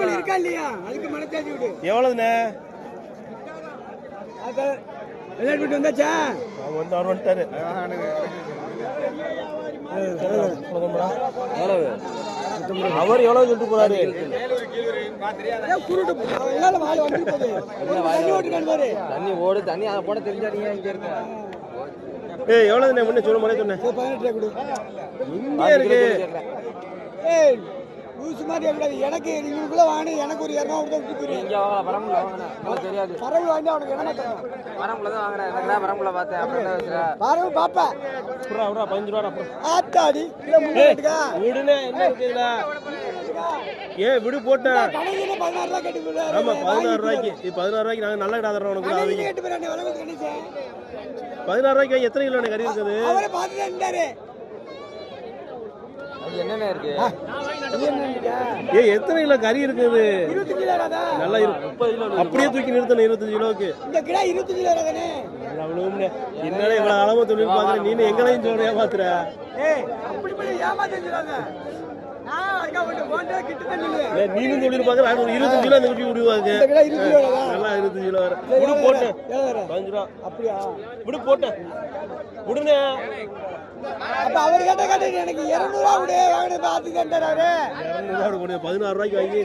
இருக்கா இல்லையா அதுக்கு மனசாட்சி விடு. எவ்வளவுண்ணே? விளையாட்டு வந்தாச்சா? வந்து அவர் வந்துட்டாரு. அவர் எவ்வளவு சொல்லிட்டு போறாரு? தண்ணி ஓடு, தண்ணி அதை போட தெரிஞ்சா நீங்க இங்க இருக்க. ஏய் எவ்வளவுண்ணே? முன்ன சொல்ல முறைய சொன்னேன். 18 கொடு. இங்கே இருக்கு. ஏய் லூசு மாதிரி எவ்வளவு? எனக்கு நீங்களுக்குள்ள வாங்க, எனக்கு ஒரு 200 கொடுத்து விட்டு போறீங்க. இங்க வாங்கலாம், வரமுல வாங்கினேன், உங்களுக்கு தெரியாது. பறவை வாங்கி அவனுக்கு என்ன மாட்டேன். வரமுல தான் வாங்குறேன், எனக்கு வரமுல பார்த்தேன். அப்புறம் என்ன வச்சுற? பறவை பாப்பா. புறா புறா 15 ரூபா அப்புறம். ஆத்தாடி இல்ல முன்னேட்டுக்கா. விடுனே என்ன இருக்குதுல? விடு போட்டேன். கடையில 16 ரூபாய் கட்டி போறாரு. ஆமா 16 ரூபாய்க்கு. இது 16 ரூபாய்க்கு நாங்க நல்ல கடை தரோம் உனக்கு. அவங்க கேட்டு போறானே வளவு கணிச்சே. 16 ரூபாய்க்கு எத்தனை கிலோ கறி இருக்குது? அவரே பாத்துட்டு இருந்தாரு. அது என்னென்ன இருக்கு? எத்தனை கிலோ கறி இருக்குது? 20 கிலோடா. நல்லா இருக்கு. 30 கிலோ அப்படியே தூக்கி நிறுத்தணும். 25 கிலோக்கு இந்த கிலோ 20 கிலோடா தானே. அவ்வளவுமே என்னடா இவ்வளவு அளவு தொழில் பாக்குற நீ எங்களையும் சொல்ற ஏமாத்துற. ஏய் அப்படி பண்ணி ஏமாத்திடுறாங்க. நான் அங்க வந்து போண்டா கிட்ட தள்ளுவே. நீனும் தொழில் பாக்குற நான் ஒரு 25 கிலோ அந்த குட்டி விடுவாங்க. இந்த கிலோ 20 கிலோடா. நல்லா 25 கிலோ வர. விடு போட்டு 15 ரூபா. அப்படியே விடு போட்டு. விடுனே. அப்ப அவர் கேட்ட எனக்கு 200 ரூபாய் கொடு வாங்குறது பாத்து கேட்டாரு. 200 ரூபாய் கொடு. 16 ரூபாய்க்கு வாங்கி